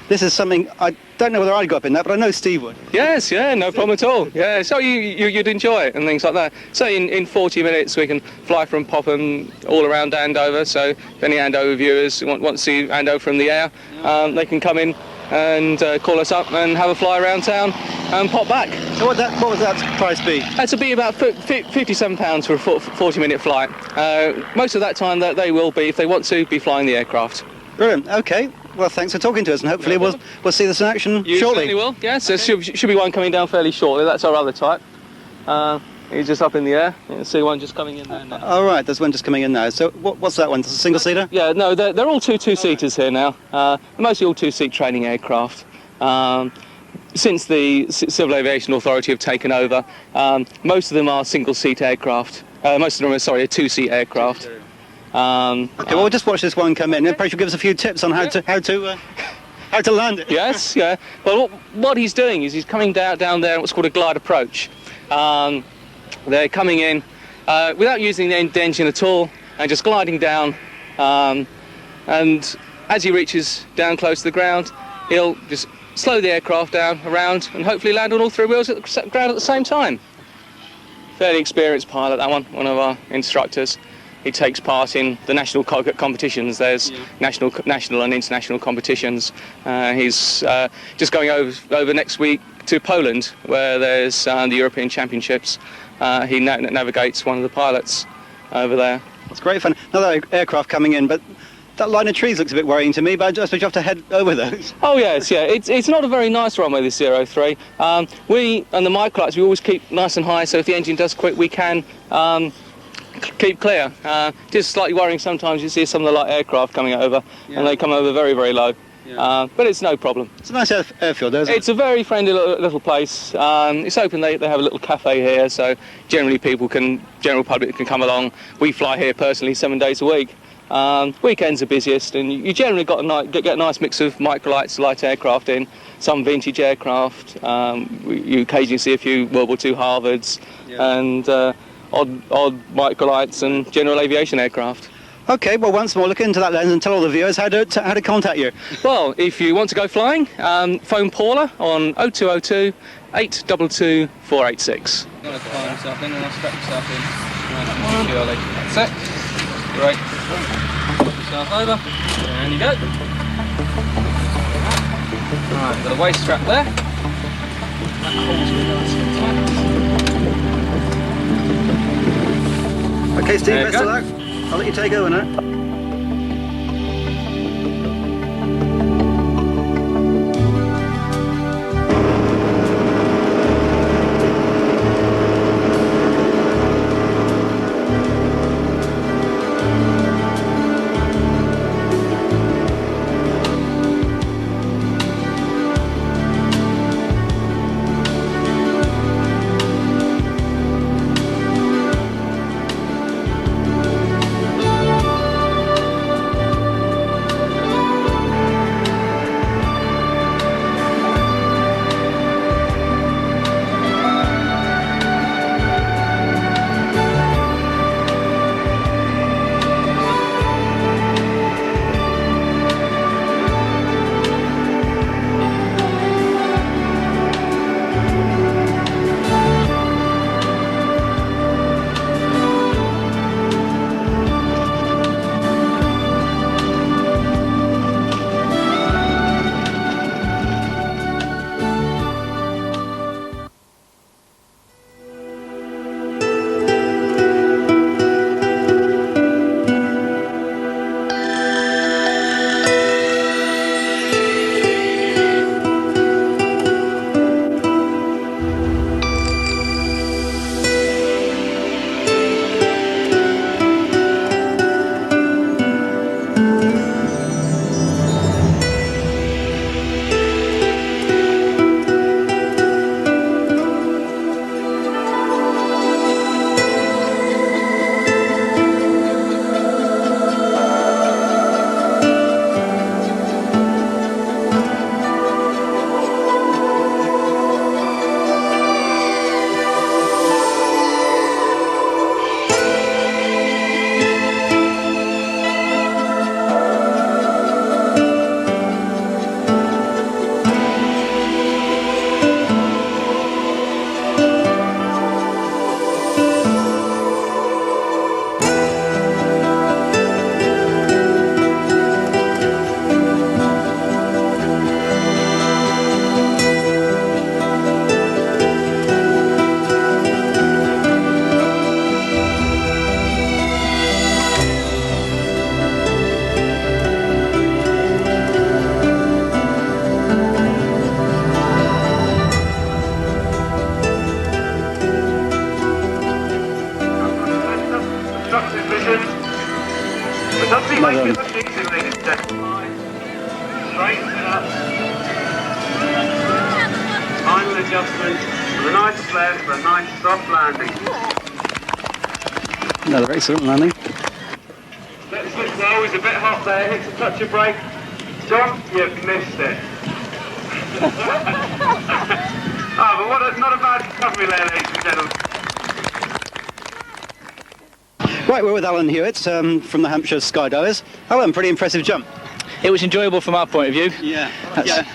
this is something, I don't know whether I'd go up in that, but I know Steve would. Yes, yeah, no problem at all. Yeah, so you'd enjoy it and things like that. So in 40 minutes we can fly from Popham all around Andover, so if any Andover viewers want to see Andover from the air, they can come in and call us up and have a fly around town and pop back. So what would that price be? That'll be about £57 for a 40-minute flight. Most of that time that they will be, if they want to, be flying the aircraft. Brilliant. Okay. Well, thanks for talking to us, and hopefully we'll see this in action You shortly. certainly will. Yes, there should be one coming down fairly shortly. That's our other type. He's just up in the air. You can see one just coming in there now. All right, there's one just coming in now. So what's that one? It's a single-seater? Yeah, no, they're all two-seaters here now. Mostly all two-seat training aircraft. Since the Civil Aviation Authority have taken over, most of them are single-seat aircraft. Most of them are, a two-seat aircraft. Okay, well, we'll just watch this one come in. Perhaps you'll give us a few tips on how to land it. Yes, yeah. Well, what he's doing is he's coming down there at what's called a glide approach. They're coming in without using the engine at all and just gliding down. And as he reaches down close to the ground, he'll just slow the aircraft down around and hopefully land on all three wheels at the ground at the same time. Fairly experienced pilot, that one of our instructors. He takes part in the national competitions. There's national and international competitions. He's just going over next week to Poland, where there's the European Championships. He navigates one of the pilots over there. That's great fun. Another aircraft coming in, but that line of trees looks a bit worrying to me, but I suppose you have to head over those. Oh yes, yeah. It's not a very nice runway, this 03. We and the microlights, we always keep nice and high, so if the engine does quit, we can keep clear. Just slightly worrying sometimes. You see some of the light aircraft coming over, and they come over very, very low. But it's no problem. It's a nice airfield, isn't it? It's a very friendly little place. It's open. They have a little cafe here, so general public can come along. We fly here personally 7 days a week. Weekends are busiest, and you generally get a nice mix of microlights, light aircraft in, some vintage aircraft. You occasionally see a few World War II Harvards, and odd microlights and general aviation aircraft. Okay, well, once more, look into that lens and tell all the viewers how to contact you. Well, if you want to go flying, phone Paula on 0202 822 486. I'm going to climb yourself in and I'll strap yourself in. Securely. That's it. Great. Put yourself over. And you go. Right, got a waist strap there. That holds me nice and tight. Okay, Steve, best of luck. I'll let you take over now. Straighten it up. Final adjustment. For a nice flare, for a nice soft landing. Another excellent landing. Let's look low, he's a bit hot there, hits a touch of brake. John, you've missed it. But not a bad recovery there, ladies and gentlemen. Right, we're with Alan Hewitt from the Hampshire Skydivers. Alan, pretty impressive jump. It was enjoyable from our point of view. Yeah.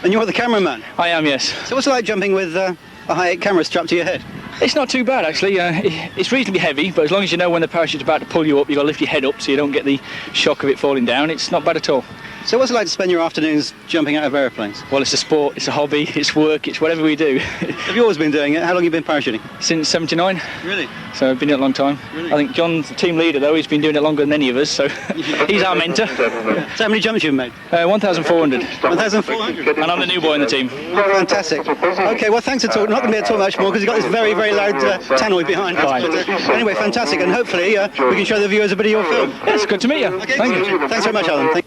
And you're the cameraman. I am, yes. So what's it like jumping with a high-8 camera strapped to your head? It's not too bad, actually. It's reasonably heavy, but as long as you know when the parachute's about to pull you up, you've got to lift your head up so you don't get the shock of it falling down. It's not bad at all. So what's it like to spend your afternoons jumping out of airplanes? Well, it's a sport, it's a hobby, it's work, it's whatever we do. Have you always been doing it? How long have you been parachuting? Since '79. Really? So I've been doing it a long time. Really? I think John's the team leader, though. He's been doing it longer than any of us, so he's our mentor. So how many jumps you've made? 1,400. 1,400? And I'm the new boy in the team. Fantastic. OK, well, thanks for talking. Not going to be able to talk much more because you've got this very, very loud tannoy behind us. Right. But, anyway, fantastic. And hopefully we can show the viewers a bit of your film. It's good to meet you. Okay, Thank you. Thanks very much, Alan.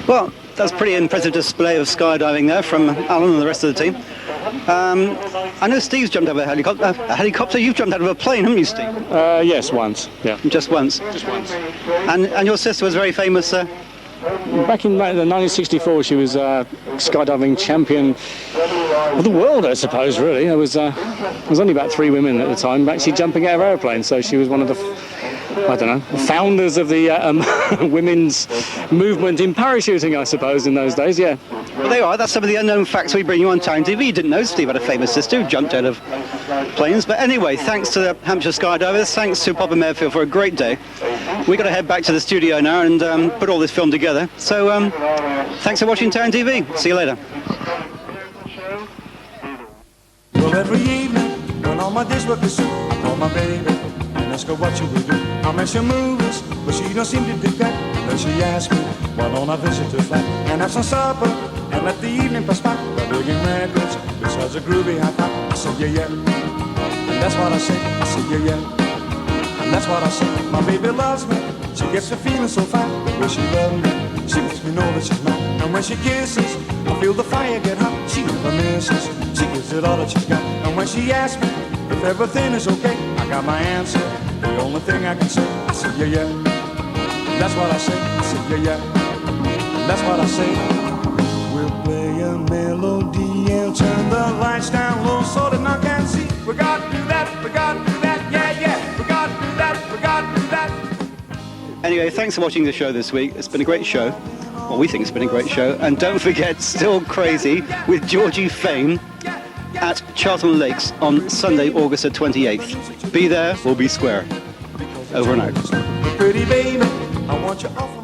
Well, that's a pretty impressive display of skydiving there from Alan and the rest of the team. I know Steve's jumped out of a helicopter. You've jumped out of a plane, haven't you, Steve? Yes, once. Yeah. Just once. Just once. And your sister was very famous. Back in 1964, she was skydiving champion of the world, I suppose. Really, there was only about 3 women at the time actually jumping out of airplanes. So she was one of the founders of the women's movement in parachuting, I suppose, in those days, yeah. Well, they are. That's some of the unknown facts we bring you on Town TV. You didn't know Steve had a famous sister who jumped out of planes. But anyway, thanks to the Hampshire Skydivers, thanks to Popham Airfield for a great day. We've got to head back to the studio now and put all this film together. So thanks for watching Town TV. See you later. Well, every evening, when all my days work is through, I call my baby and ask her what she will do. I mention movies, but she don't seem to dig that. Then she asks me, why don't I visit her flat and have some supper and let the evening pass by digging records besides a groovy high-fi. I say, yeah. And that's what I say. I say, yeah. And that's what I say. My baby loves me. She gets me feeling so fine. The way she loves me, she makes me know that she's mine. And when she kisses, I feel the fire get hot. She never misses. She gives it all that she's got. And when she asks me if everything is okay, I got my answer. The only thing I can say, I say, yeah. That's what I say. I say, yeah. That's what I say. We'll play a melody and turn the lights down low so that none can see. We gotta do that. We gotta do that. Yeah. We gotta do that. We gotta do that. Anyway, thanks for watching the show this week. It's been a great show. Well, we think it's been a great show. And don't forget, Still Crazy with Georgie Fame at Charlton Lakes on Sunday, August the 28th. Be there or be square. Over and out. Pretty baby, I want you off.